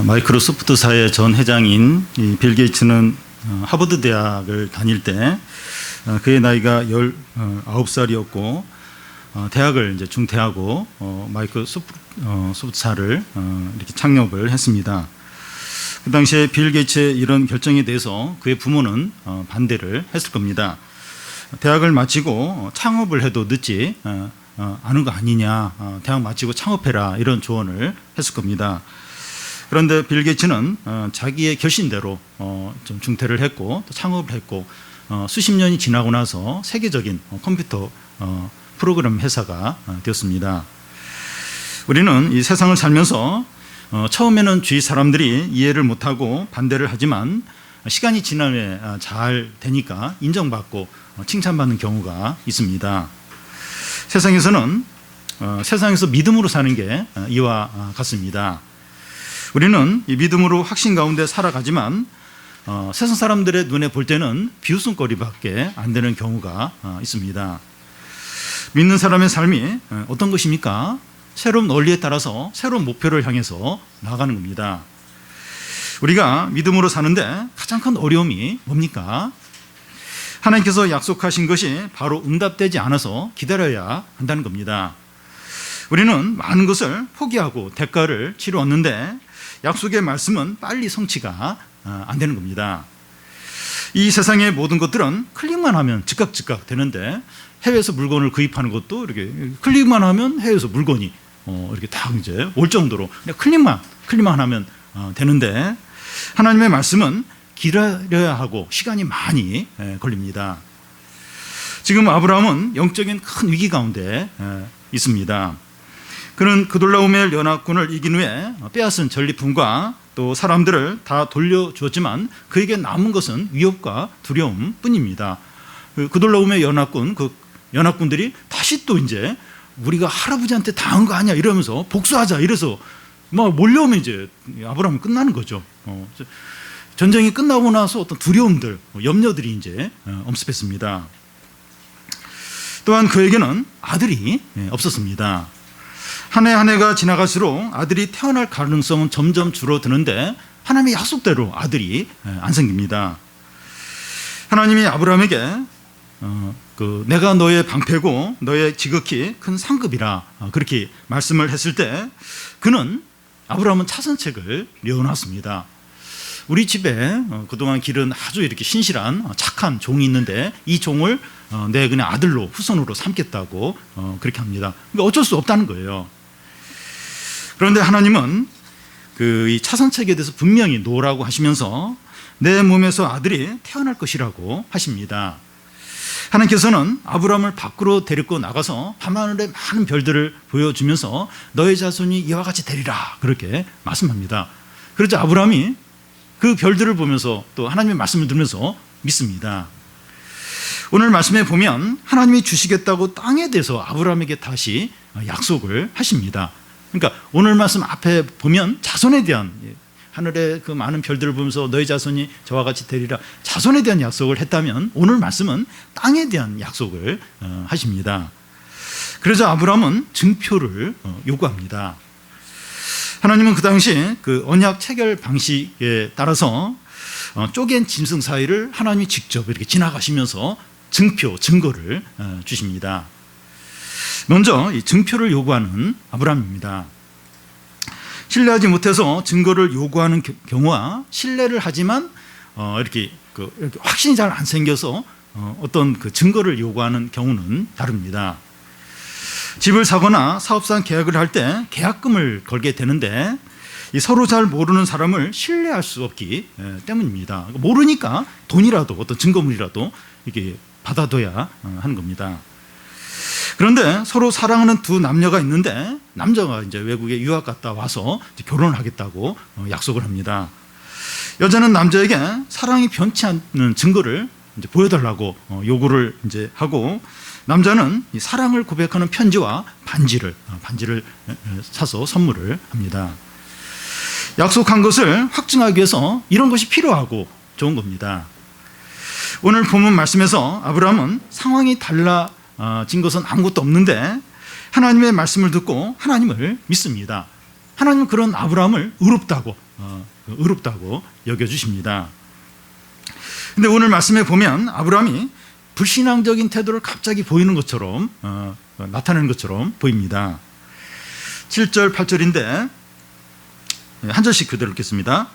마이크로소프트사의 전 회장인 빌 게이츠는 하버드 대학을 다닐 때 그의 나이가 19살이었고 대학을 이제 중퇴하고 마이크로소프트사를 이렇게 창업을 했습니다. 그 당시에 빌 게이츠의 이런 결정에 대해서 그의 부모는 반대를 했을 겁니다. 대학을 마치고 창업을 해도 늦지 않은 거 아니냐, 대학 마치고 창업해라, 이런 조언을 했을 겁니다. 그런데 빌 게이츠는 자기의 결심대로 좀 중퇴를 했고 또 창업을 했고 수십 년이 지나고 나서 세계적인 컴퓨터 프로그램 회사가 되었습니다. 우리는 이 세상을 살면서 처음에는 주위 사람들이 이해를 못하고 반대를 하지만 시간이 지나면 잘 되니까 인정받고 칭찬받는 경우가 있습니다. 세상에서 믿음으로 사는 게 이와 같습니다. 우리는 이 믿음으로 확신 가운데 살아가지만 세상 사람들의 눈에 볼 때는 비웃음거리밖에 안 되는 경우가 있습니다. 믿는 사람의 삶이 어떤 것입니까? 새로운 원리에 따라서 새로운 목표를 향해서 나아가는 겁니다. 우리가 믿음으로 사는데 가장 큰 어려움이 뭡니까? 하나님께서 약속하신 것이 바로 응답되지 않아서 기다려야 한다는 겁니다. 우리는 많은 것을 포기하고 대가를 치루었는데 약속의 말씀은 빨리 성취가 안 되는 겁니다. 이 세상의 모든 것들은 클릭만 하면 즉각 되는데 해외에서 물건을 구입하는 것도 이렇게 클릭만 하면 해외에서 물건이 이렇게 다 이제 올 정도로 그냥 클릭만 하면 되는데 하나님의 말씀은 기다려야 하고 시간이 많이 걸립니다. 지금 아브라함은 영적인 큰 위기 가운데 있습니다. 그는 그돌라오멜 연합군을 이긴 후에 빼앗은 전리품과 또 사람들을 다 돌려주었지만 그에게 남은 것은 위협과 두려움 뿐입니다. 그돌라오멜 연합군들이 다시 또 이제 우리가 할아버지한테 당한 거 아니야 이러면서 복수하자 이래서 막 몰려오면 이제 아브라함은 끝나는 거죠. 전쟁이 끝나고 나서 어떤 두려움들, 염려들이 이제 엄습했습니다. 또한 그에게는 아들이 없었습니다. 한 해 한 해가 지나갈수록 아들이 태어날 가능성은 점점 줄어드는데 하나님의 약속대로 아들이 안 생깁니다. 하나님이 아브라함에게 내가 너의 방패고 너의 지극히 큰 상급이라 그렇게 말씀을 했을 때 아브라함은 차선책을 내어놨습니다. 우리 집에 그동안 기른 아주 이렇게 신실한 착한 종이 있는데 이 종을 내 그냥 아들로 후손으로 삼겠다고 그렇게 합니다. 그러니까 어쩔 수 없다는 거예요. 그런데 하나님은 이 차선책에 대해서 분명히 놓으라고 하시면서 내 몸에서 아들이 태어날 것이라고 하십니다. 하나님께서는 아브라함을 밖으로 데리고 나가서 밤하늘의 많은 별들을 보여주면서 너의 자손이 이와 같이 되리라 그렇게 말씀합니다. 그래서 아브라함이 그 별들을 보면서 또 하나님의 말씀을 들으면서 믿습니다. 오늘 말씀에 보면 하나님이 주시겠다고 땅에 대해서 아브라함에게 다시 약속을 하십니다. 그러니까 오늘 말씀 앞에 보면 자손에 대한 하늘의 그 많은 별들을 보면서 너희 자손이 저와 같이 되리라 자손에 대한 약속을 했다면 오늘 말씀은 땅에 대한 약속을 하십니다. 그래서 아브라함은 증표를 요구합니다. 하나님은 그 당시 그 언약 체결 방식에 따라서 쪼갠 짐승 사이를 하나님이 직접 이렇게 지나가시면서 증거를 주십니다. 먼저 이 증표를 요구하는 아브라함입니다. 신뢰하지 못해서 증거를 요구하는 경우와 신뢰를 하지만 이렇게 확신이 잘 안 생겨서 어떤 그 증거를 요구하는 경우는 다릅니다. 집을 사거나 사업상 계약을 할 때 계약금을 걸게 되는데 서로 잘 모르는 사람을 신뢰할 수 없기 때문입니다. 모르니까 돈이라도 어떤 증거물이라도 이렇게 받아둬야 하는 겁니다. 그런데 서로 사랑하는 두 남녀가 있는데 남자가 이제 외국에 유학 갔다 와서 이제 결혼을 하겠다고 약속을 합니다. 여자는 남자에게 사랑이 변치 않는 증거를 이제 보여달라고 요구를 이제 하고 남자는 이 사랑을 고백하는 편지와 반지를 사서 선물을 합니다. 약속한 것을 확증하기 위해서 이런 것이 필요하고 좋은 겁니다. 오늘 본문 말씀에서 아브라함은 상황이 달라진 것은 아무것도 없는데 하나님의 말씀을 듣고 하나님을 믿습니다. 하나님은 그런 아브라함을 의롭다고 여겨주십니다. 근데 오늘 말씀에 보면 아브라함이 불신앙적인 태도를 갑자기 보이는 것처럼 나타내는 것처럼 보입니다. 7절 8절인데 한 절씩 그대로 읽겠습니다.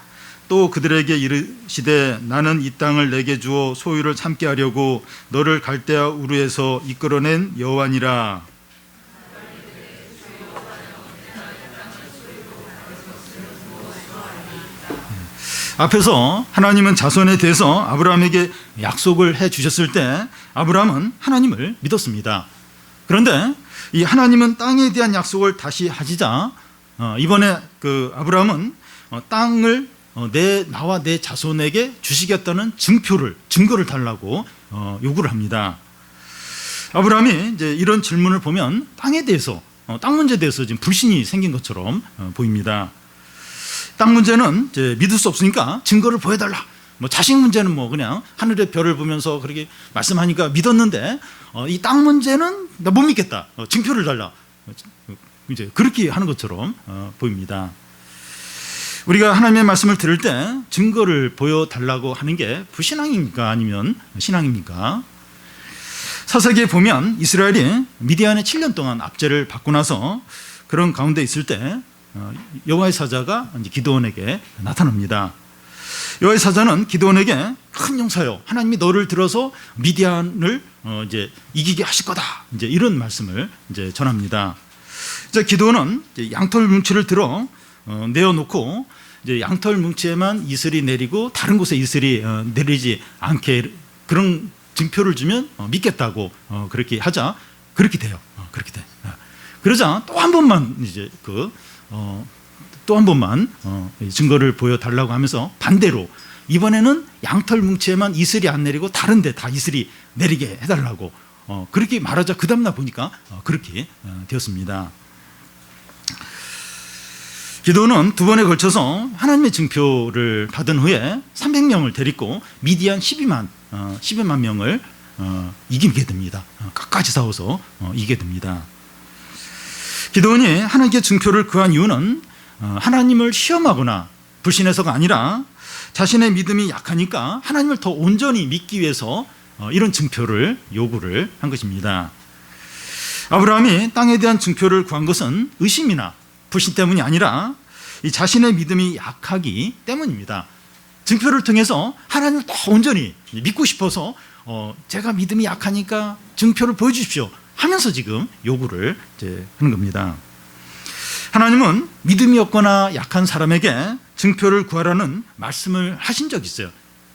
또 그들에게 이르시되 나는 이 땅을 내게 주어 소유를 삼게 하려고 너를 갈대아 우르에서 이끌어낸 여호와니라. 앞에서 하나님은 자손에 대해서 아브라함에게 약속을 해 주셨을 때 아브라함은 하나님을 믿었습니다. 그런데 이 하나님은 땅에 대한 약속을 다시 하시자 이번에 그 아브라함은 땅을 나와 내 자손에게 주시겠다는 증거를 달라고 요구를 합니다. 아브라함이 이제 이런 질문을 보면 땅에 대해서 땅 문제에 대해서 지금 불신이 생긴 것처럼 보입니다. 땅 문제는 이제 믿을 수 없으니까 증거를 보여달라. 뭐 자식 문제는 뭐 그냥 하늘의 별을 보면서 그렇게 말씀하니까 믿었는데 이 땅 문제는 나 못 믿겠다. 증표를 달라. 이제 그렇게 하는 것처럼 보입니다. 우리가 하나님의 말씀을 들을 때 증거를 보여달라고 하는 게 불신앙입니까? 아니면 신앙입니까? 사사기에 보면 이스라엘이 미디안에 7년 동안 압제를 받고 나서 그런 가운데 있을 때 여호와의 사자가 이제 기드온에게 나타납니다. 여호와의 사자는 기드온에게 큰 용사여, 하나님이 너를 들어서 미디안을 이제 이기게 하실 거다. 이제 이런 말씀을 이제 전합니다. 이제 기드온은 양털 뭉치를 들어 내어놓고 이제 양털 뭉치에만 이슬이 내리고 다른 곳에 이슬이 내리지 않게 그런 증표를 주면 믿겠다고 그렇게 하자. 그렇게 돼요. 그렇게 돼. 그러자 또 한 번만 이제 또 한 번만 증거를 보여달라고 하면서 반대로 이번에는 양털 뭉치에만 이슬이 안 내리고 다른 데 다 이슬이 내리게 해달라고 그렇게 말하자 그 다음날 보니까 그렇게 되었습니다. 기드온은 두 번에 걸쳐서 하나님의 증표를 받은 후에 300명을 데리고 미디안 12만 명을 이기게 됩니다. 끝까지 싸워서 이기게 됩니다. 기드온이 하나님께 증표를 구한 이유는 하나님을 시험하거나 불신해서가 아니라 자신의 믿음이 약하니까 하나님을 더 온전히 믿기 위해서 이런 증표를 요구를 한 것입니다. 아브라함이 땅에 대한 증표를 구한 것은 의심이나 불신 때문이 아니라 이 자신의 믿음이 약하기 때문입니다. 증표를 통해서 하나님을 더 온전히 믿고 싶어서 제가 믿음이 약하니까 증표를 보여주십시오 하면서 지금 요구를 이제 하는 겁니다. 하나님은 믿음이 없거나 약한 사람에게 증표를 구하라는 말씀을 하신 적이 있어요.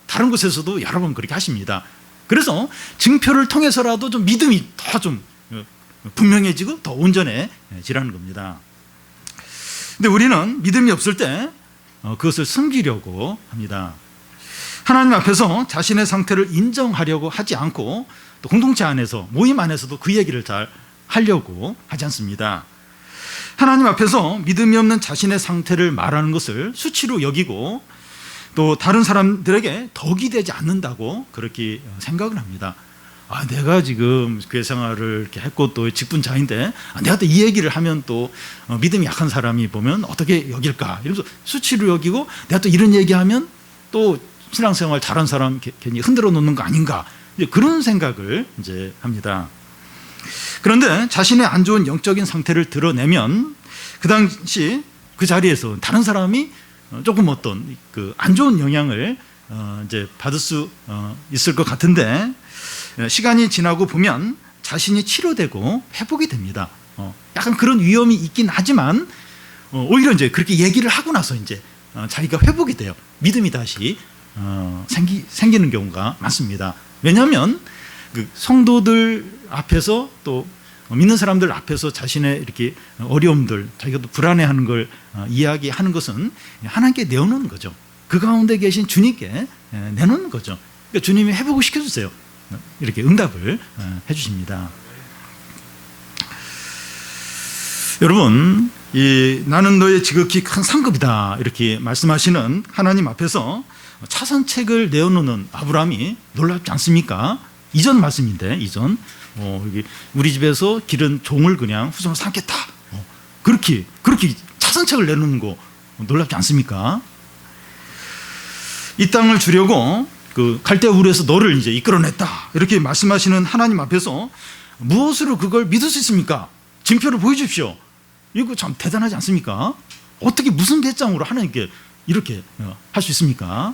다른 곳에서도 여러 번 그렇게 하십니다. 그래서 증표를 통해서라도 좀 믿음이 더 좀 분명해지고 더 온전해지라는 겁니다. 근데 우리는 믿음이 없을 때 그것을 숨기려고 합니다. 하나님 앞에서 자신의 상태를 인정하려고 하지 않고 또 공동체 안에서 모임 안에서도 그 얘기를 잘 하려고 하지 않습니다. 하나님 앞에서 믿음이 없는 자신의 상태를 말하는 것을 수치로 여기고 또 다른 사람들에게 덕이 되지 않는다고 그렇게 생각을 합니다. 내가 지금 교회 생활을 이렇게 했고 또 직분자인데 내가 또 이 얘기를 하면 또 믿음이 약한 사람이 보면 어떻게 여길까 이러면서 수치로 여기고 내가 또 이런 얘기하면 또 신앙생활 잘한 사람 괜히 흔들어 놓는 거 아닌가 이제 그런 생각을 이제 합니다. 그런데 자신의 안 좋은 영적인 상태를 드러내면 그 당시 그 자리에서 다른 사람이 조금 어떤 그 안 좋은 영향을 이제 받을 수 있을 것 같은데 시간이 지나고 보면 자신이 치료되고 회복이 됩니다. 약간 그런 위험이 있긴 하지만 오히려 이제 그렇게 얘기를 하고 나서 이제 자기가 회복이 돼요. 믿음이 다시 생기는 경우가 많습니다. 왜냐하면 그 성도들 앞에서 또 믿는 사람들 앞에서 자신의 이렇게 어려움들, 자기가 또 불안해하는 걸 이야기하는 것은 하나님께 내어놓는 거죠. 그 가운데 계신 주님께 내놓는 거죠. 그러니까 주님이 회복을 시켜주세요. 이렇게 응답을 해주십니다. 여러분, 나는 너의 지극히 큰 상급이다 이렇게 말씀하시는 하나님 앞에서 차선책을 내어놓는 아브라함이 놀랍지 않습니까? 이전 말씀인데 이전 우리 집에서 기른 종을 그냥 후손으로 삼겠다 그렇게 타산책을 내놓는 거 놀랍지 않습니까? 이 땅을 주려고 그 갈대아 우르에서 너를 이제 이끌어냈다 이렇게 말씀하시는 하나님 앞에서 무엇으로 그걸 믿을 수 있습니까? 징표를 보여주십시오. 이거 참 대단하지 않습니까? 어떻게 무슨 배짱으로 하나님께 이렇게 할 수 있습니까?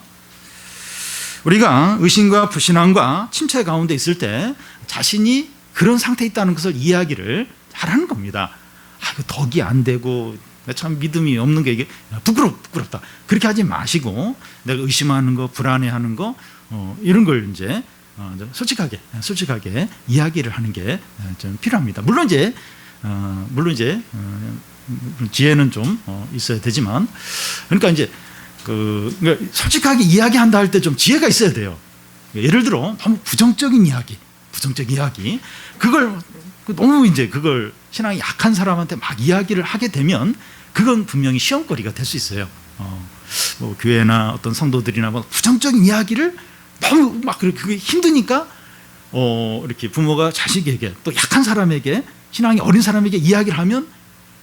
우리가 의심과 불신앙과 침체 가운데 있을 때 자신이 그런 상태에 있다는 것을 이야기를 잘하는 겁니다. 이거 덕이 안 되고 참 믿음이 없는 게 이게 부끄럽다 그렇게 하지 마시고 내가 의심하는 거 불안해하는 거 이런 걸 이제 솔직하게 이야기를 하는 게 좀 필요합니다. 물론 이제 지혜는 좀 있어야 되지만 그러니까 이제 그러니까 솔직하게 이야기한다 할 때 좀 지혜가 있어야 돼요. 예를 들어 너무 부정적인 이야기 그걸 너무 이제 그걸 신앙이 약한 사람한테 막 이야기를 하게 되면 그건 분명히 시험거리가 될 수 있어요. 뭐 교회나 어떤 성도들이나 뭐 부정적인 이야기를 너무 막 그게 힘드니까 이렇게 부모가 자식에게 또 약한 사람에게 신앙이 어린 사람에게 이야기를 하면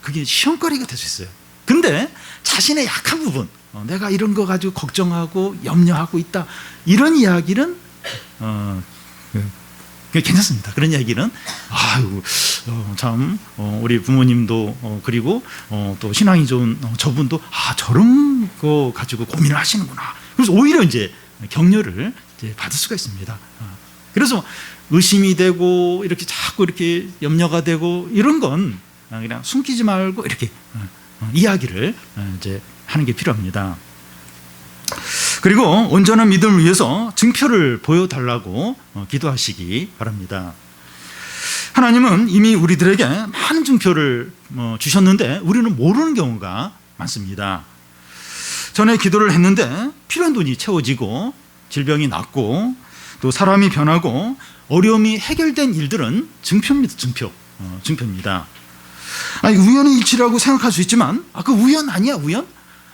그게 시험거리가 될 수 있어요. 근데 자신의 약한 부분 내가 이런 거 가지고 걱정하고 염려하고 있다 이런 이야기는 괜찮습니다. 그런 이야기는 참 우리 부모님도 그리고 또 신앙이 좋은 저분도 저런 거 가지고 고민을 하시는구나. 그래서 오히려 이제 격려를 이제 받을 수가 있습니다. 그래서 의심이 되고 이렇게 자꾸 이렇게 염려가 되고 이런 건 그냥 숨기지 말고 이렇게 이야기를 이제 하는 게 필요합니다. 그리고 온전한 믿음을 위해서 증표를 보여달라고 기도하시기 바랍니다. 하나님은 이미 우리들에게 많은 증표를 주셨는데 우리는 모르는 경우가 많습니다. 전에 기도를 했는데 필요한 돈이 채워지고 질병이 낫고 또 사람이 변하고 어려움이 해결된 일들은 증표입니다. 증표입니다. 우연의 일치라고 생각할 수 있지만 그 우연 아니야 우연?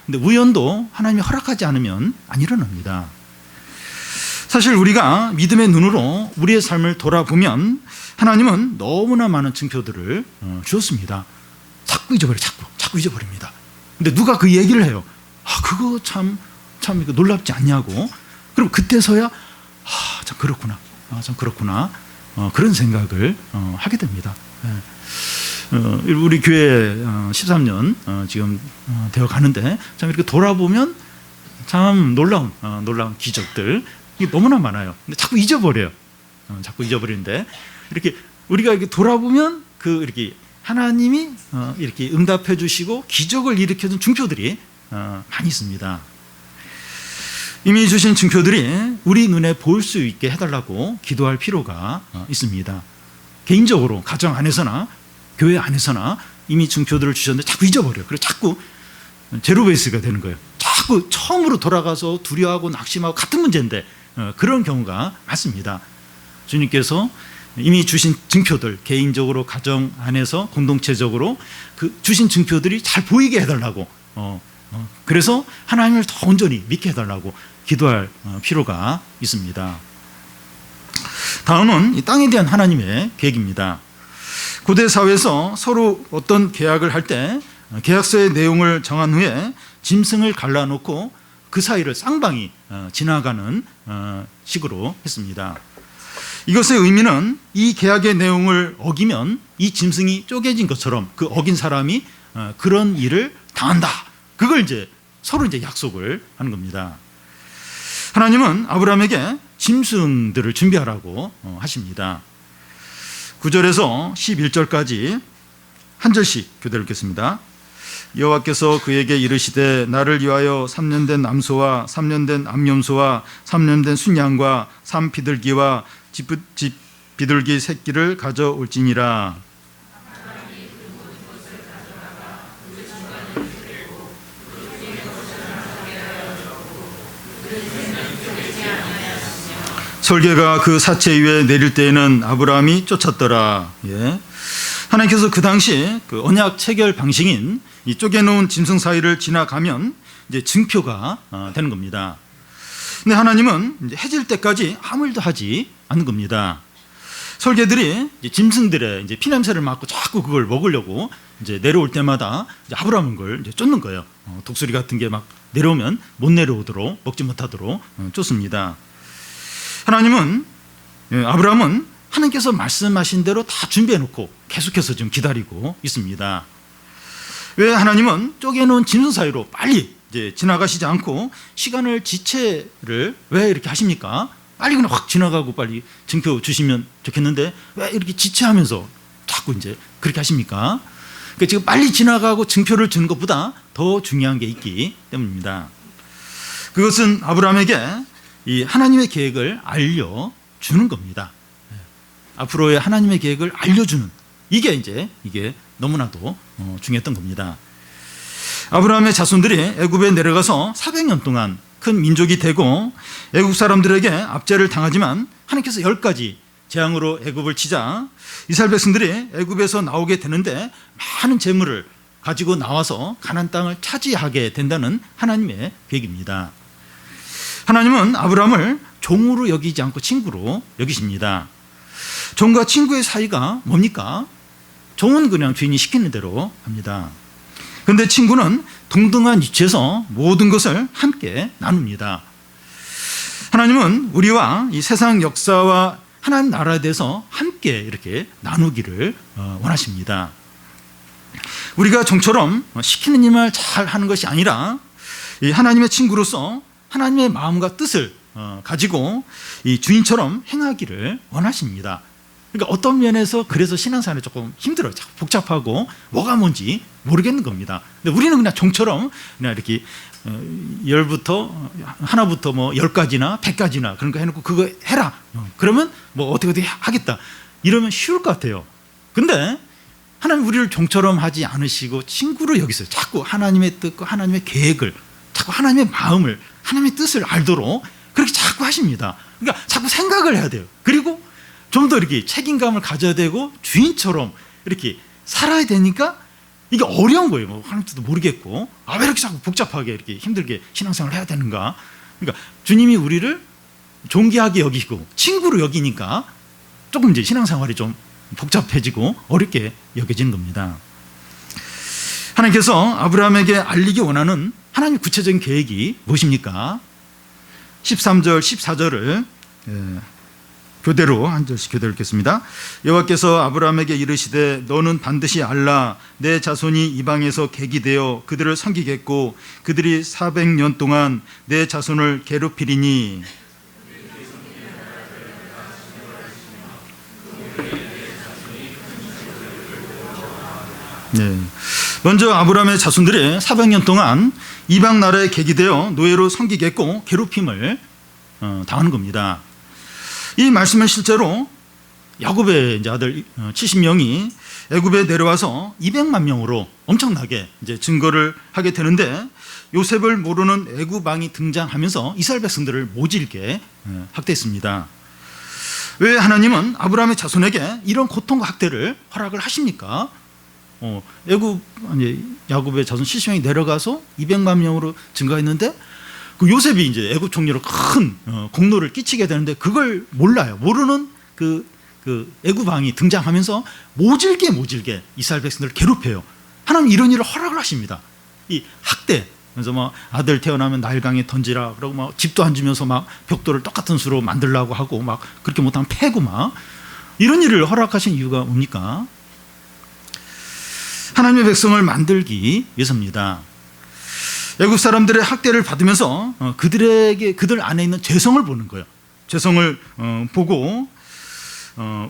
근데 우연도 하나님이 허락하지 않으면 안 일어납니다. 사실 우리가 믿음의 눈으로 우리의 삶을 돌아보면 하나님은 너무나 많은 증표들을 주었습니다. 자꾸 잊어버립니다. 근데 누가 그 얘기를 해요. 그거 참 이거 놀랍지 않냐고. 그럼 그때서야 참 그렇구나. 그런 생각을 하게 됩니다. 우리 교회 13년 지금 되어 가는데 참 이렇게 돌아보면 참 놀라운 기적들 이게 너무나 많아요. 근데 자꾸 잊어버려요. 자꾸 잊어버리는데 이렇게 우리가 이렇게 돌아보면 이렇게 하나님이 이렇게 응답해 주시고 기적을 일으켜준 증표들이 많이 있습니다. 이미 주신 증표들이 우리 눈에 보일 수 있게 해달라고 기도할 필요가 있습니다. 개인적으로 가정 안에서나 교회 안에서나 이미 증표들을 주셨는데 자꾸 잊어버려요. 그래서 자꾸 제로 베이스가 되는 거예요. 자꾸 처음으로 돌아가서 두려워하고 낙심하고 같은 문제인데 그런 경우가 많습니다. 주님께서 이미 주신 증표들 개인적으로 가정 안에서 공동체적으로 그 주신 증표들이 잘 보이게 해달라고 그래서 하나님을 더 온전히 믿게 해달라고 기도할 필요가 있습니다. 다음은 이 땅에 대한 하나님의 계획입니다. 고대 사회에서 서로 어떤 계약을 할 때 계약서의 내용을 정한 후에 짐승을 갈라놓고 그 사이를 쌍방이 지나가는 식으로 했습니다. 이것의 의미는 이 계약의 내용을 어기면 이 짐승이 쪼개진 것처럼 그 어긴 사람이 그런 일을 당한다. 그걸 이제 서로 이제 약속을 하는 겁니다. 하나님은 아브라함에게 짐승들을 준비하라고 하십니다. 9절에서 11절까지 한 절씩 교대를 읽겠습니다. 여호와께서 그에게 이르시되 나를 위하여 3년 된 암소와 3년 된 암염소와 3년 된 순양과 3비둘기와 비둘기 새끼를 가져올지니라. 설계가 그 사체 위에 내릴 때에는 아브라함이 쫓았더라. 하나님께서 그 당시 그 언약 체결 방식인 이 쪼개놓은 짐승 사이를 지나가면 이제 증표가 되는 겁니다. 근데 하나님은 이제 해질 때까지 아무 일도 하지 않는 겁니다. 설계들이 이제 짐승들의 이제 피냄새를 맡고 자꾸 그걸 먹으려고 이제 내려올 때마다 이제 아브라함은 그걸 이제 쫓는 거예요. 독수리 같은 게 막 내려오면 못 내려오도록, 먹지 못하도록 쫓습니다. 하나님은, 아브라함은 하나님께서 말씀하신 대로 다 준비해 놓고 계속해서 지금 기다리고 있습니다. 왜 하나님은 쪼개놓은 짐승 사이로 빨리 이제 지나가시지 않고 시간을 지체를 왜 이렇게 하십니까? 빨리 그냥 확 지나가고 빨리 증표 주시면 좋겠는데 왜 이렇게 지체하면서 자꾸 이제 그렇게 하십니까? 그러니까 지금 빨리 지나가고 증표를 주는 것보다 더 중요한 게 있기 때문입니다. 그것은 아브라함에게 이 하나님의 계획을 알려주는 겁니다. 앞으로의 하나님의 계획을 알려주는 이게 너무나도 중요했던 겁니다. 아브라함의 자손들이 애굽에 내려가서 400년 동안 큰 민족이 되고 애굽 사람들에게 압제를 당하지만 하나님께서 10가지 재앙으로 애굽을 치자 이스라엘 백성들이 애굽에서 나오게 되는데 많은 재물을 가지고 나와서 가나안 땅을 차지하게 된다는 하나님의 계획입니다. 하나님은 아브라함을 종으로 여기지 않고 친구로 여기십니다. 종과 친구의 사이가 뭡니까? 종은 그냥 주인이 시키는 대로 합니다. 그런데 친구는 동등한 위치에서 모든 것을 함께 나눕니다. 하나님은 우리와 이 세상 역사와 하나님 나라에 대해서 함께 이렇게 나누기를 원하십니다. 우리가 종처럼 시키는 일만 잘 하는 것이 아니라 이 하나님의 친구로서 하나님의 마음과 뜻을 가지고 이 주인처럼 행하기를 원하십니다. 그러니까 어떤 면에서 그래서 신앙생활이 조금 힘들어요. 복잡하고 뭐가 뭔지 모르겠는 겁니다. 근데 우리는 그냥 종처럼 그냥 이렇게 하나부터 뭐 10가지나 100가지나 그런 거 해놓고 그거 해라. 그러면 뭐 어떻게 하겠다. 이러면 쉬울 것 같아요. 근데 하나님 우리를 종처럼 하지 않으시고 친구로 여기서요. 자꾸 하나님의 뜻과 하나님의 계획을, 자꾸 하나님의 마음을, 하나님의 뜻을 알도록 그렇게 자꾸 하십니다. 그러니까 자꾸 생각을 해야 돼요. 그리고 좀 더 이렇게 책임감을 가져야 되고 주인처럼 이렇게 살아야 되니까 이게 어려운 거예요. 뭐 하나님도 모르겠고 왜 이렇게 자꾸 복잡하게 이렇게 힘들게 신앙생활을 해야 되는가. 그러니까 주님이 우리를 존귀하게 여기고 친구로 여기니까 조금 이제 신앙생활이 좀 복잡해지고 어렵게 여겨지는 겁니다. 하나님께서 아브라함에게 알리기 원하는 하나님의 구체적인 계획이 무엇입니까? 13절, 14절을 교대로 한 절씩 교대로 읽겠습니다. 여호와께서 아브라함에게 이르시되 너는 반드시 알라 내 자손이 이방에서 객이 되어 그들을 섬기겠고 그들이 400년 동안 내 자손을 괴롭히리니 네. 먼저 아브라함의 자손들이 400년 동안 이방 나라의 객이 되어 노예로 섬기겠고 괴롭힘을 당하는 겁니다. 이 말씀은 실제로 야곱의 이제 아들 70명이 애굽에 내려와서 200만 명으로 엄청나게 이제 증거를 하게 되는데 요셉을 모르는 애굽 왕이 등장하면서 이스라엘 백성들을 모질게 학대했습니다. 왜 하나님은 아브라함의 자손에게 이런 고통과 학대를 허락을 하십니까? 야곱의 자손 70명이 내려가서 200만 명으로 증가했는데 그 요셉이 이제 애굽 총리로 큰 공로를 끼치게 되는데 그걸 몰라요. 모르는 그 애굽 왕이 등장하면서 모질게 이스라엘 백성들을 괴롭혀요. 하나님 이런 일을 허락을 하십니다. 이 학대. 그래서 막 아들 태어나면 나일강에 던지라 그러고 막 집도 안 주면서 막 벽돌을 똑같은 수로 만들라고 하고 막 그렇게 못하면 패고 막 이런 일을 허락하신 이유가 뭡니까? 하나님의 백성을 만들기 위해서입니다. 애굽 사람들의 학대를 받으면서 그들 안에 있는 죄성을 보는 거예요. 죄성을 보고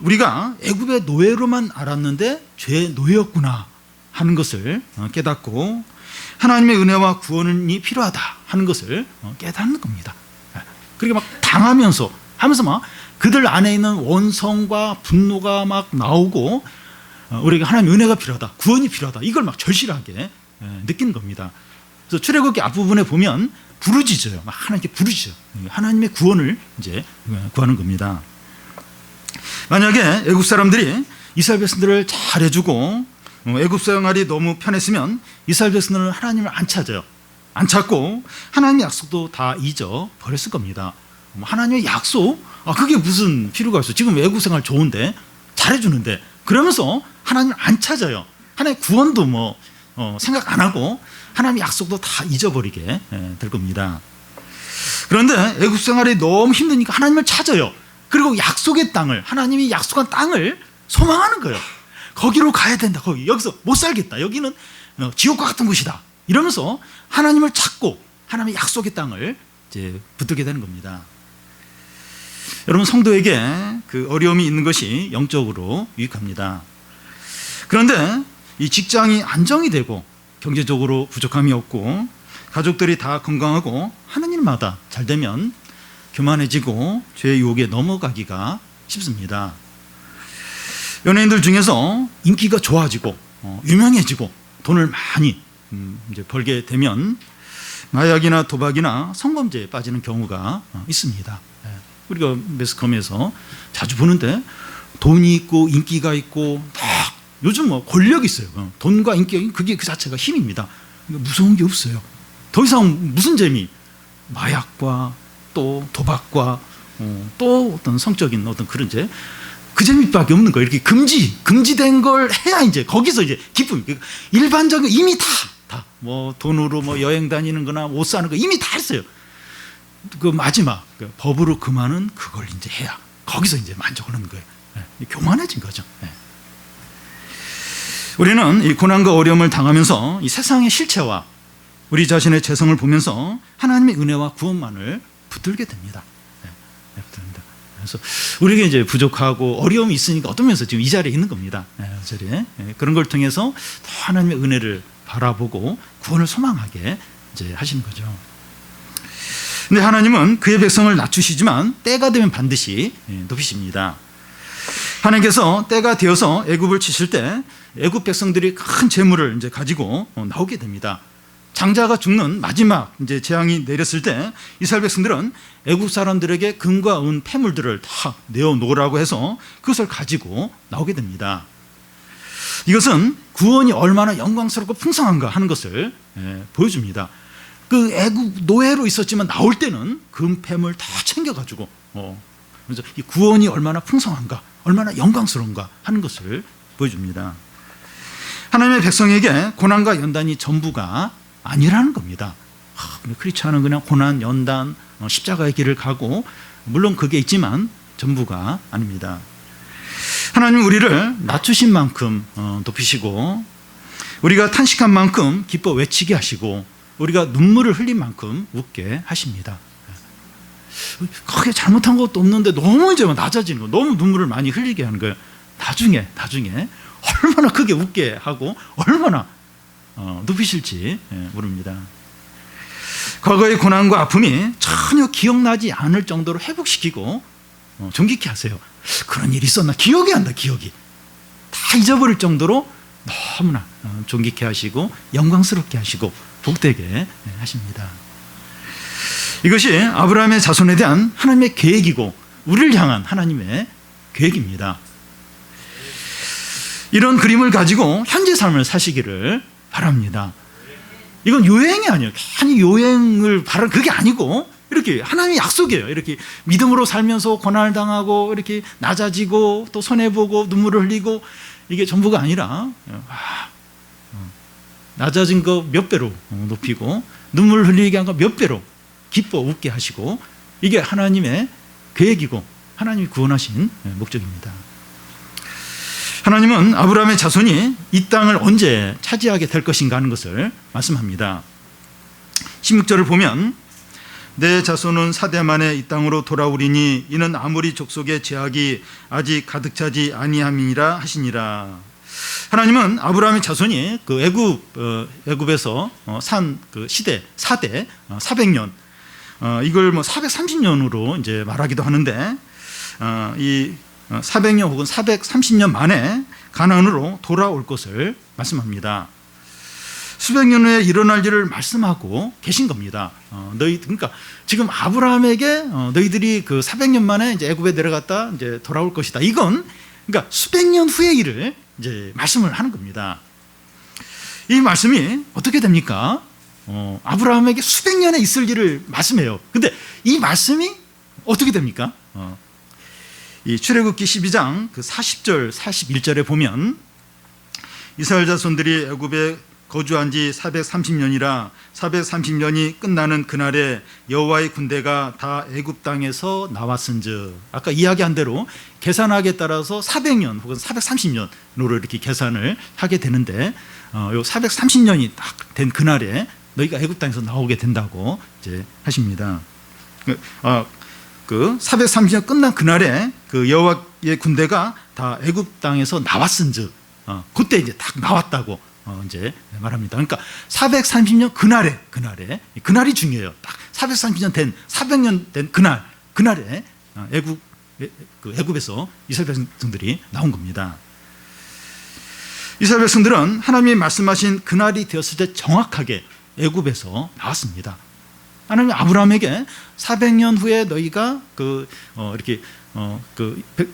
우리가 애굽의 노예로만 알았는데 죄의 노예였구나 하는 것을 깨닫고 하나님의 은혜와 구원이 필요하다 하는 것을 깨닫는 겁니다. 그렇게 막 당하면서 하면서 막 그들 안에 있는 원성과 분노가 막 나오고 우리가 하나님의 은혜가 필요하다, 구원이 필요하다 이걸 막 절실하게 느끼는 겁니다. 그래서 출애굽기 앞부분에 보면 부르짖어요. 막 하나님께 부르짖어요. 하나님의 구원을 이제 구하는 겁니다. 만약에 애굽 사람들이 이스라엘 백성들을 잘해주고 애굽 생활이 너무 편했으면 이스라엘 백성들은 하나님을 안 찾아요. 안 찾고 하나님의 약속도 다 잊어버렸을 겁니다. 하나님의 약속, 그게 무슨 필요가 있어? 지금 외국 생활 좋은데, 잘해주는데, 그러면서 하나님을 안 찾아요. 하나님의 구원도 생각 안 하고 하나님의 약속도 다 잊어버리게 될 겁니다. 그런데 애국 생활이 너무 힘드니까 하나님을 찾아요. 그리고 약속의 땅을, 하나님이 약속한 땅을 소망하는 거예요. 거기로 가야 된다. 여기서 못 살겠다. 여기는 지옥과 같은 곳이다. 이러면서 하나님을 찾고 하나님의 약속의 땅을 이제 붙들게 되는 겁니다. 여러분, 성도에게 그 어려움이 있는 것이 영적으로 유익합니다. 그런데 이 직장이 안정이 되고 경제적으로 부족함이 없고 가족들이 다 건강하고 하나님마다 잘 되면 교만해지고 죄의 유혹에 넘어가기가 쉽습니다. 연예인들 중에서 인기가 좋아지고 유명해지고 돈을 많이 이제 벌게 되면 마약이나 도박이나 성범죄에 빠지는 경우가 있습니다. 우리가 매스컴에서 자주 보는데 돈이 있고 인기가 있고 요즘 권력이 있어요. 돈과 인기, 그게 그 자체가 힘입니다. 무서운 게 없어요. 더 이상 무슨 재미? 마약과 또 도박과 또 어떤 성적인 어떤 그런 그 재미밖에 없는 거예요. 이렇게 금지된 걸 해야 이제 거기서 이제 기쁨. 일반적인 이미 다 돈으로 여행 다니는 거나 옷 사는 거 이미 다 했어요. 그 마지막 법으로 그만은 그걸 이제 해야 거기서 이제 만족을 하는 거예요. 교만해진 거죠. 우리는 이 고난과 어려움을 당하면서 이 세상의 실체와 우리 자신의 죄성을 보면서 하나님의 은혜와 구원만을 붙들게 됩니다. 붙듭니다. 그래서 우리가 이제 부족하고 어려움이 있으니까 어떤 면에서 지금 이 자리에 있는 겁니다. 이 자리에. 그런 걸 통해서 더 하나님의 은혜를 바라보고 구원을 소망하게 이제 하시는 거죠. 근데 하나님은 그의 백성을 낮추시지만 때가 되면 반드시 높이십니다. 하나님께서 때가 되어서 애굽을 치실 때 애굽 백성들이 큰 재물을 이제 가지고 나오게 됩니다. 장자가 죽는 마지막 이제 재앙이 내렸을 때 이스라엘 백성들은 애굽 사람들에게 금과 은 폐물들을 다 내어 놓으라고 해서 그것을 가지고 나오게 됩니다. 이것은 구원이 얼마나 영광스럽고 풍성한가 하는 것을 보여줍니다. 그 애굽 노예로 있었지만 나올 때는 금 폐물 다 챙겨가지고 그래서 이 구원이 얼마나 풍성한가, 얼마나 영광스러운가 하는 것을 보여줍니다. 하나님의 백성에게 고난과 연단이 전부가 아니라는 겁니다. 크리스찬은 그냥 고난, 연단, 십자가의 길을 가고 물론 그게 있지만 전부가 아닙니다. 하나님 우리를 낮추신 만큼 높이시고 우리가 탄식한 만큼 기뻐 외치게 하시고 우리가 눈물을 흘린 만큼 웃게 하십니다. 크게 잘못한 것도 없는데 너무 이제 낮아지는 거, 너무 눈물을 많이 흘리게 하는 거예요. 나중에 얼마나 크게 웃게 하고 얼마나 높이실지 모릅니다. 과거의 고난과 아픔이 전혀 기억나지 않을 정도로 회복시키고 존귀케 하세요. 그런 일이 있었나? 기억이 안 나. 기억이 다 잊어버릴 정도로 너무나 존귀케 하시고 영광스럽게 하시고 복되게 하십니다. 이것이 아브라함의 자손에 대한 하나님의 계획이고 우리를 향한 하나님의 계획입니다. 이런 그림을 가지고 현재 삶을 사시기를 바랍니다. 이건 요행이 아니에요. 괜히 요행을 바라는 그게 아니고 이렇게 하나님의 약속이에요. 이렇게 믿음으로 살면서 고난을 당하고 이렇게 낮아지고 또 손해보고 눈물을 흘리고 이게 전부가 아니라 낮아진 거 몇 배로 높이고 눈물 흘리게 한 거 몇 배로 기뻐 웃게 하시고 이게 하나님의 계획이고 하나님이 구원하신 목적입니다. 하나님은 아브라함의 자손이 이 땅을 언제 차지하게 될 것인가 하는 것을 말씀합니다. 16절을 보면 내 자손은 4대 만에 이 땅으로 돌아오리니 이는 아무리 족속의 제약이 아직 가득 차지 아니함이니라 하시니라. 하나님은 아브라함의 자손이 그 애굽에서 산 그 시대 4대 400년 이걸 430년으로 이제 말하기도 하는데 이 400년 혹은 430년 만에 가나안으로 돌아올 것을 말씀합니다. 수백 년 후에 일어날 일을 말씀하고 계신 겁니다. 그러니까 지금 아브라함에게 너희들이 그 400년 만에 이제 애굽에 내려갔다 이제 돌아올 것이다. 이건 그러니까 수백 년 후의 일을 이제 말씀을 하는 겁니다. 이 말씀이 어떻게 됩니까? 아브라함에게 수백 년에 있을 일을 말씀해요. 근데 이 말씀이 어떻게 됩니까? 이 출애굽기 12장 그 40절 41절에 보면 이스라엘 자손들이 애굽에 거주한 지 430년이라 430년이 끝나는 그날에 여호와의 군대가 다 애굽 땅에서 나왔은즉, 아까 이야기한 대로 계산하기에 따라서 400년 혹은 430년으로 이렇게 계산을 하게 되는데, 요 430년이 딱 된 그날에 너희가 애굽 땅에서 나오게 된다고 이제 하십니다. 그 430년 끝난 그날에 그 여호와의 군대가 다 애굽 땅에서 나왔은즉, 그때 이제 딱 나왔다고 이제 말합니다. 그러니까 430년 그날이 중요해요. 딱 430년 된 400년 된 그날에 애굽에서 이스라엘 백성들이 나온 겁니다. 이스라엘 백성들은 하나님이 말씀하신 그날이 되었을 때 정확하게 애굽에서 나왔습니다. 하나님이 아브라함에게 400년 후에 너희가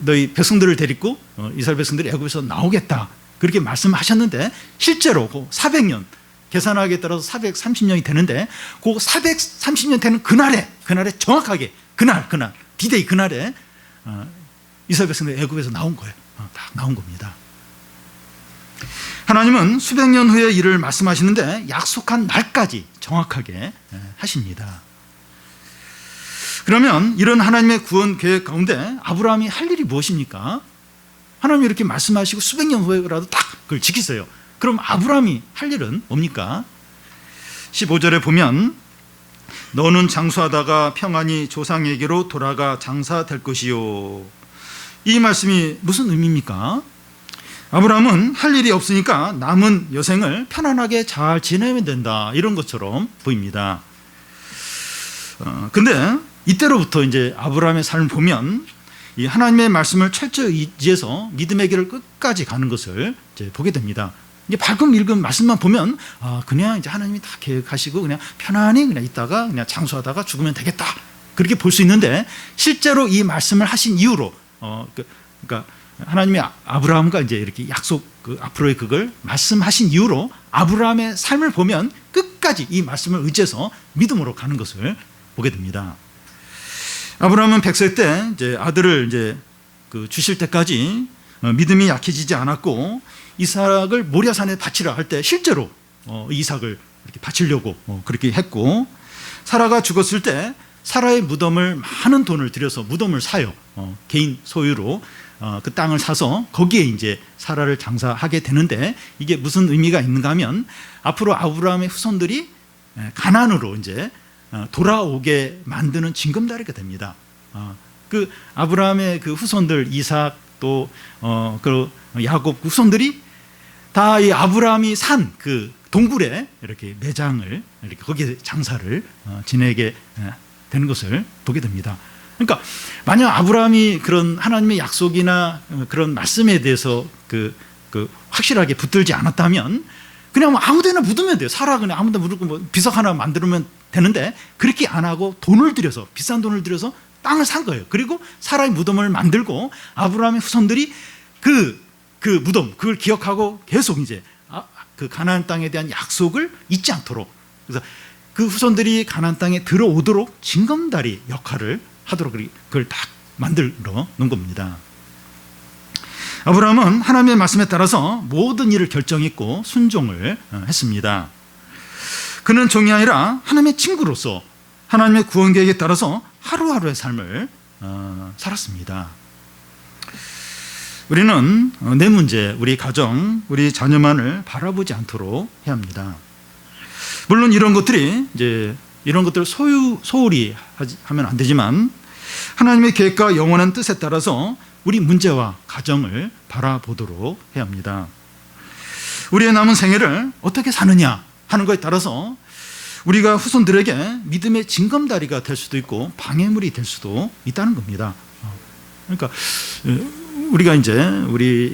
너희 백성들을 데리고 이스라엘 백성들이 애굽에서 나오겠다, 그렇게 말씀하셨는데, 실제로 그 400년 계산하기에 따라서 430년이 되는데, 그 430년 되는 그날에 정확하게 그날 디데이 그날에 이스라엘 백성들이 애굽에서 나온 거예요. 딱 나온 겁니다. 하나님은 수백 년 후에 일을 말씀하시는데 약속한 날까지 정확하게 하십니다. 그러면 이런 하나님의 구원 계획 가운데 아브라함이 할 일이 무엇입니까? 하나님이 이렇게 말씀하시고 수백 년 후에라도 딱 그걸 지키세요. 그럼 아브라함이 할 일은 뭡니까? 15절에 보면 너는 장수하다가 평안히 조상에게로 돌아가 장사될 것이요. 이 말씀이 무슨 의미입니까? 아브라함은 할 일이 없으니까 남은 여생을 편안하게 잘 지내면 된다, 이런 것처럼 보입니다. 근데 이때로부터 이제 아브라함의 삶을 보면 이 하나님의 말씀을 철저히 의지해서 믿음의 길을 끝까지 가는 것을 이제 보게 됩니다. 이제 방금 읽은 말씀만 보면 그냥 이제 하나님이 다 계획하시고 그냥 편안히 그냥 있다가 그냥 장수하다가 죽으면 되겠다, 그렇게 볼 수 있는데, 실제로 이 말씀을 하신 이후로 그러니까 하나님이 아브라함과 이제 이렇게 약속 앞으로의 그걸 말씀하신 이후로 아브라함의 삶을 보면 끝까지 이 말씀을 의지해서 믿음으로 가는 것을 보게 됩니다. 아브라함은 100세 때 이제 아들을 이제 주실 때까지 믿음이 약해지지 않았고, 이삭을 모리아산에 바치라 할 때 실제로 이삭을 이렇게 바치려고 그렇게 했고, 사라가 죽었을 때 사라의 무덤을 많은 돈을 들여서 무덤을 사요. 개인 소유로 그 땅을 사서 거기에 이제 사라를 장사하게 되는데, 이게 무슨 의미가 있는가 하면 앞으로 아브라함의 후손들이 가나안으로 이제 돌아오게 만드는 징검다리가 됩니다. 그 아브라함의 그 후손들 이삭 또 그 야곱 후손들이 다 이 아브라함이 산 그 동굴에 이렇게 매장을 이렇게 거기에 장사를 지내게 되는 것을 보게 됩니다. 그러니까 만약 아브라함이 그런 하나님의 약속이나 그런 말씀에 대해서 확실하게 붙들지 않았다면 그냥 뭐 아무데나 묻으면 돼요. 사라 그냥 아무데나 묻고 뭐 비석 하나 만들면 되는데, 그렇게 안 하고 돈을 들여서, 비싼 돈을 들여서 땅을 산 거예요. 그리고 사라의 무덤을 만들고 아브라함의 후손들이 그 무덤 그걸 기억하고 계속 이제 그 가나안 땅에 대한 약속을 잊지 않도록, 그래서 그 후손들이 가나안 땅에 들어오도록 징검다리 역할을 하도록 그걸 딱 만들어 놓은 겁니다. 아브라함은 하나님의 말씀에 따라서 모든 일을 결정했고 순종을 했습니다. 그는 종이 아니라 하나님의 친구로서 하나님의 구원 계획에 따라서 하루하루의 삶을 살았습니다. 우리는 내 문제, 우리 가정, 우리 자녀만을 바라보지 않도록 해야 합니다. 물론 이런 것들을 소홀히 하면 안 되지만, 하나님의 계획과 영원한 뜻에 따라서 우리 문제와 가정을 바라보도록 해야 합니다. 우리의 남은 생애를 어떻게 사느냐 하는 것에 따라서 우리가 후손들에게 믿음의 징검다리가 될 수도 있고 방해물이 될 수도 있다는 겁니다. 그러니까 우리가 이제 우리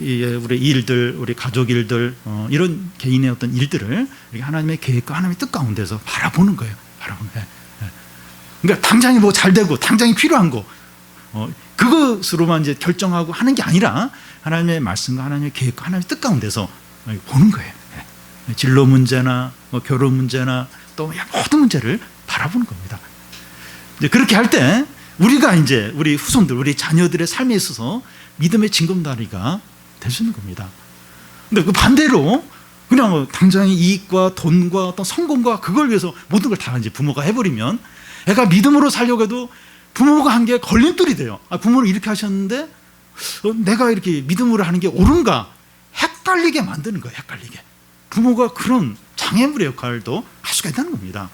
일들, 우리 가족 일들, 이런 개인의 어떤 일들을 하나님의 계획과 하나님의 뜻 가운데서 바라보는 거예요. 그러니까 당장이 뭐 잘 되고 당장이 필요한 거, 그것으로만 이제 결정하고 하는 게 아니라 하나님의 말씀과 하나님의 계획과 하나님의 뜻 가운데서 보는 거예요. 진로 문제나 결혼 문제나 또 모든 문제를 바라보는 겁니다. 이제 그렇게 할 때 우리가 이제 우리 후손들, 우리 자녀들의 삶에 있어서 믿음의 징검다리가 될 수 있는 겁니다. 근데 그 반대로 그냥 당장의 이익과 돈과 어떤 성공과 그걸 위해서 모든 걸 다 이제 부모가 해버리면 애가 믿음으로 살려고 해도 부모가 한 게 걸림돌이 돼요. 부모는 이렇게 하셨는데 내가 이렇게 믿음으로 하는 게 옳은가 헷갈리게 만드는 거예요. 헷갈리게. 부모가 그런 장애물의 역할도 할 수가 있다는 겁니다.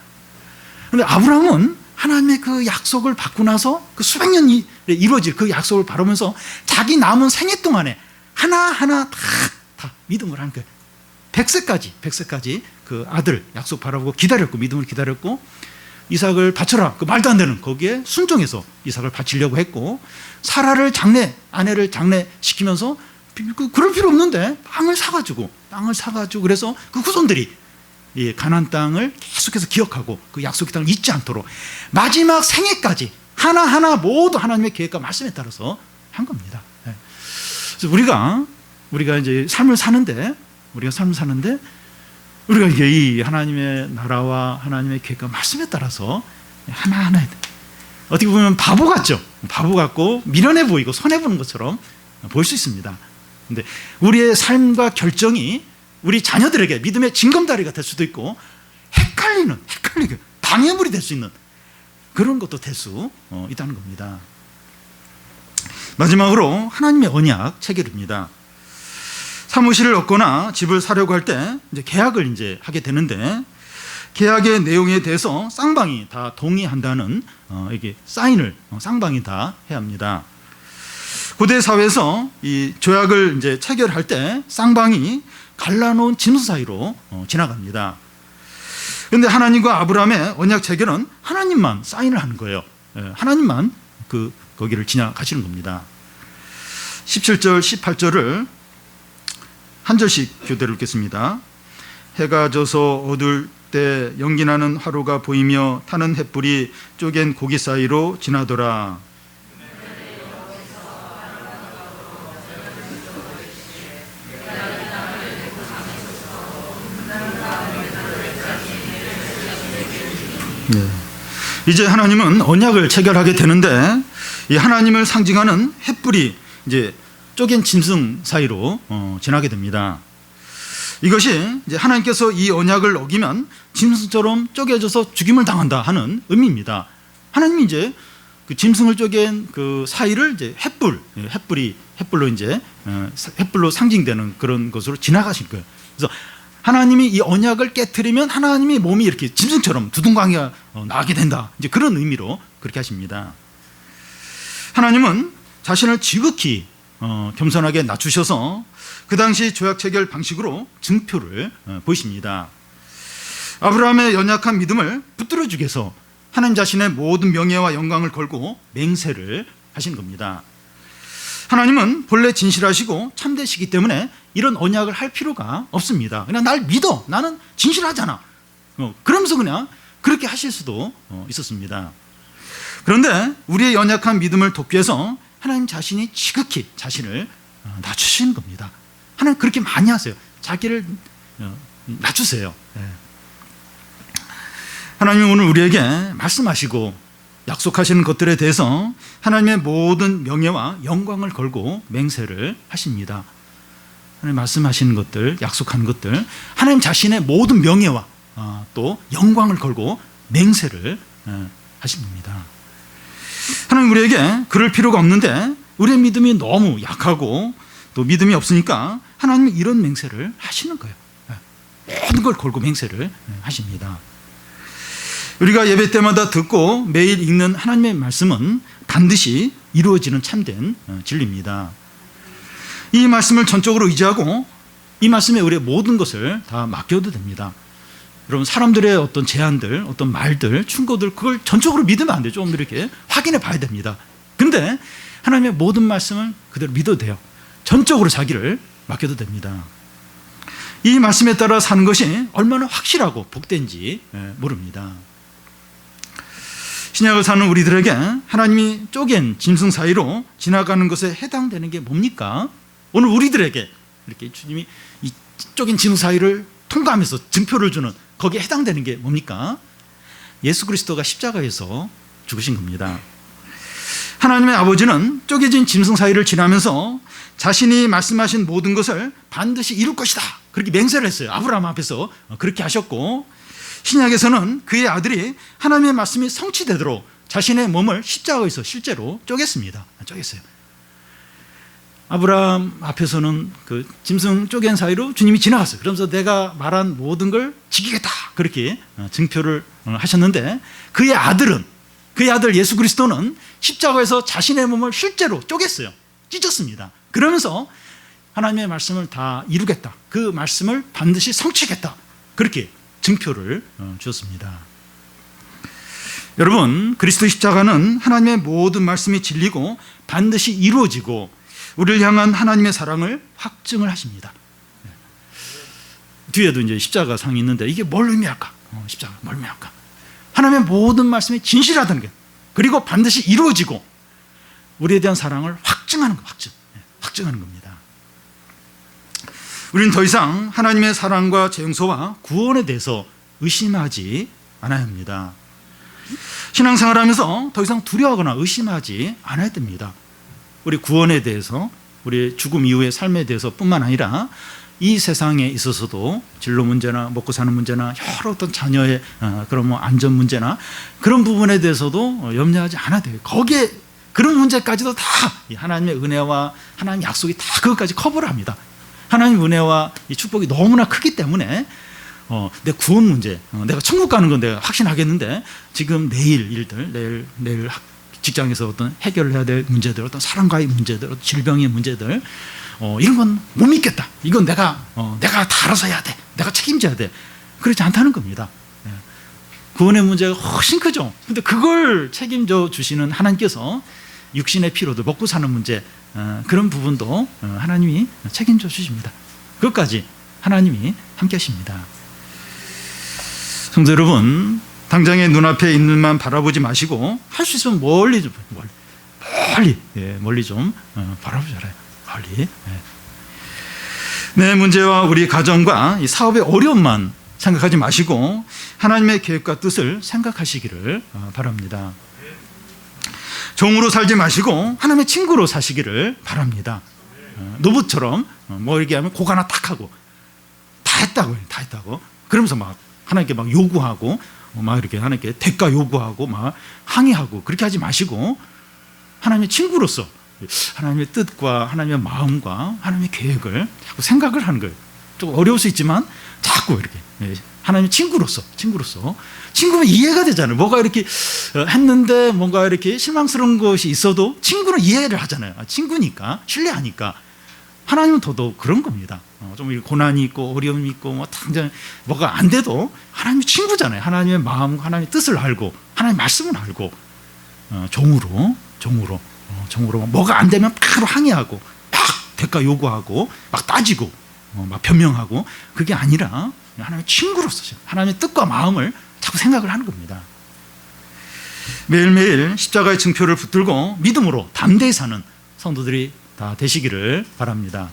그런데 아브라함은 하나님의 그 약속을 받고 나서 그 수백 년이 이루어질 그 약속을 바라면서 자기 남은 생애 동안에 하나하나 다 믿음을 하는 거예요. 100세까지 그 아들 약속 바라보고 기다렸고, 믿음을 기다렸고, 이삭을 바쳐라, 그 말도 안 되는 거기에 순종해서 이삭을 바치려고 했고, 사라를 아내를 장례시키면서 그럴 필요 없는데 땅을 사가지고 그래서 그 후손들이 이 가나안 땅을 계속해서 기억하고 그 약속의 땅을 잊지 않도록 마지막 생애까지 하나하나 모두 하나님의 계획과 말씀에 따라서 한 겁니다. 그래서 우리가 이제 삶을 사는데 우리가 이게 이 하나님의 나라와 하나님의 계획과 말씀에 따라서 하나하나 어떻게 보면 바보 같고 미련해 보이고 손해 보는 것처럼 보일 수 있습니다. 근데 우리의 삶과 결정이 우리 자녀들에게 믿음의 징검다리가 될 수도 있고 헷갈리게 방해물이 될 수 있는 그런 것도 될 수 있다는 겁니다. 마지막으로 하나님의 언약 체결입니다. 사무실을 얻거나 집을 사려고 할 때 이제 계약을 이제 하게 되는데, 계약의 내용에 대해서 쌍방이 다 동의한다는 이게 사인을 쌍방이 다 해야 합니다. 고대 사회에서 이 조약을 이제 체결할 때 쌍방이 갈라놓은 짐승 사이로 지나갑니다. 그런데 하나님과 아브라함의 언약 체결은 하나님만 사인을 하는 거예요. 하나님만 거기를 지나가시는 겁니다. 17절, 18절을 한 절씩 교대로 읽겠습니다. 해가 져서 어두울 때 연기나는 화로가 보이며 타는 횃불이 쪼갠 고기 사이로 지나더라. 네. 이제 하나님은 언약을 체결하게 되는데, 이 하나님을 상징하는 횃불이 이제 쪼갠 짐승 사이로 지나게 됩니다. 이것이 이제 하나님께서 이 언약을 어기면 짐승처럼 쪼개져서 죽임을 당한다 하는 의미입니다. 하나님이 이제 그 짐승을 쪼갠 그 사이를 이제 횃불로 상징되는 그런 것으로 지나가실 거예요. 그래서 하나님이 이 언약을 깨트리면 하나님이 몸이 이렇게 짐승처럼 두둥강이가 나게 된다. 이제 그런 의미로 그렇게 하십니다. 하나님은 자신을 지극히 겸손하게 낮추셔서 그 당시 조약 체결 방식으로 증표를 보이십니다. 아브라함의 연약한 믿음을 붙들어주기 위해서 하나님 자신의 모든 명예와 영광을 걸고 맹세를 하신 겁니다. 하나님은 본래 진실하시고 참되시기 때문에 이런 언약을 할 필요가 없습니다. 그냥 날 믿어, 나는 진실하잖아, 그러면서 그냥 그렇게 하실 수도 있었습니다. 그런데 우리의 연약한 믿음을 돕기 위해서 하나님 자신이 지극히 자신을 낮추시는 겁니다. 하나님 그렇게 많이 하세요. 자기를 낮추세요. 하나님은 오늘 우리에게 말씀하시고 약속하시는 것들에 대해서 하나님의 모든 명예와 영광을 걸고 맹세를 하십니다. 하나님 말씀하시는 것들, 약속하는 것들, 하나님 자신의 모든 명예와 또 영광을 걸고 맹세를 하십니다. 하나님 우리에게 그럴 필요가 없는데, 우리의 믿음이 너무 약하고 또 믿음이 없으니까 하나님은 이런 맹세를 하시는 거예요. 모든 걸 걸고 맹세를 하십니다. 우리가 예배 때마다 듣고 매일 읽는 하나님의 말씀은 반드시 이루어지는 참된 진리입니다. 이 말씀을 전적으로 의지하고 이 말씀에 우리의 모든 것을 다 맡겨도 됩니다. 여러분, 사람들의 어떤 제안들, 어떤 말들, 충고들, 그걸 전적으로 믿으면 안 돼요. 좀 이렇게 확인해 봐야 됩니다. 근데 하나님의 모든 말씀을 그대로 믿어도 돼요. 전적으로 자기를 맡겨도 됩니다. 이 말씀에 따라 사는 것이 얼마나 확실하고 복된지 모릅니다. 신약을 사는 우리들에게 하나님이 쪼갠 짐승 사이로 지나가는 것에 해당되는 게 뭡니까? 오늘 우리들에게 이렇게 주님이 이 쪼갠 짐승 사이를 통과하면서 증표를 주는 거기에 해당되는 게 뭡니까? 예수 그리스도가 십자가에서 죽으신 겁니다. 하나님의 아버지는 쪼개진 짐승 사이를 지나면서 자신이 말씀하신 모든 것을 반드시 이룰 것이다, 그렇게 맹세를 했어요. 아브라함 앞에서 그렇게 하셨고, 신약에서는 그의 아들이 하나님의 말씀이 성취되도록 자신의 몸을 십자가에서 실제로 쪼갰습니다. 쪼갰어요. 아브라함 앞에서는 그 짐승 쪼갠 사이로 주님이 지나갔어요. 그러면서 내가 말한 모든 걸 지키겠다, 그렇게 증표를 하셨는데, 그의 아들 예수 그리스도는 십자가에서 자신의 몸을 실제로 쪼갰어요. 찢었습니다. 그러면서 하나님의 말씀을 다 이루겠다, 그 말씀을 반드시 성취하겠다, 그렇게 증표를 주었습니다. 여러분, 그리스도 십자가는 하나님의 모든 말씀이 진리고 반드시 이루어지고 우리를 향한 하나님의 사랑을 확증을 하십니다. 뒤에도 이제 십자가 상이 있는데 이게 뭘 의미할까? 십자가 뭘 의미할까? 하나님의 모든 말씀이 진실하다는 게, 그리고 반드시 이루어지고 우리에 대한 사랑을 확증하는 거, 확증하는 겁니다. 우리는 더 이상 하나님의 사랑과 재용서와 구원에 대해서 의심하지 않아야 합니다. 신앙생활하면서 더 이상 두려워하거나 의심하지 않아야 됩니다. 우리 구원에 대해서, 우리 죽음 이후의 삶에 대해서 뿐만 아니라 이 세상에 있어서도 진로 문제나 먹고 사는 문제나 여러 어떤 자녀의 그런 뭐 안전 문제나 그런 부분에 대해서도 염려하지 않아도 돼요. 거기에 그런 문제까지도 다 하나님의 은혜와 하나님의 약속이 다 그것까지 커버를 합니다. 하나님의 은혜와 이 축복이 너무나 크기 때문에 내 구원 문제, 내가 천국 가는 건 내가 확신하겠는데 지금 내일 일들, 내일 직장에서 어떤 해결을 해야 될 문제들, 어떤 사랑과의 문제들, 어떤 질병의 문제들, 이런 건 못 믿겠다. 이건 내가 다 알아서 해야 돼. 내가 책임져야 돼. 그렇지 않다는 겁니다. 구원의 문제가 훨씬 크죠. 근데 그걸 책임져 주시는 하나님께서 육신의 피로도, 먹고 사는 문제, 그런 부분도 하나님이 책임져 주십니다. 그것까지 하나님이 함께 하십니다. 성도 여러분, 당장의 눈앞에 있는 일만 바라보지 마시고 할 수 있으면 멀리 좀 바라보잖아요. 멀리. 내 문제와 우리 가정과 이 사업의 어려움만 생각하지 마시고 하나님의 계획과 뜻을 생각하시기를 바랍니다. 종으로 살지 마시고 하나님의 친구로 사시기를 바랍니다. 노붓처럼 뭐 이렇게 하면 고가 하나 딱 하고 다 했다고 그러면서 막 하나님께 막 요구하고 막 이렇게 하나님께 대가 요구하고 막 항의하고 그렇게 하지 마시고 하나님의 친구로서 하나님의 뜻과 하나님의 마음과 하나님의 계획을 자꾸 생각을 하는 거예요. 좀 어려울 수 있지만 자꾸 이렇게 하나님의 친구로서 친구면 이해가 되잖아요. 뭐가 이렇게 했는데 뭔가 이렇게 실망스러운 것이 있어도 친구는 이해를 하잖아요. 친구니까, 신뢰하니까. 하나님은 더더욱 그런 겁니다. 좀 고난이 있고 어려움이 있고 뭐 당장 뭐가 안 돼도 하나님이 친구잖아요. 하나님의 마음, 하나님의 뜻을 알고 하나님의 말씀을 알고 종으로 뭐가 안 되면 바로 항의하고 막 대가 요구하고 막 따지고 막 변명하고, 그게 아니라 하나님의 친구로서 하나님의 뜻과 마음을 자꾸 생각을 하는 겁니다. 매일매일 십자가의 증표를 붙들고 믿음으로 담대히 사는 성도들이 다 되시기를 바랍니다.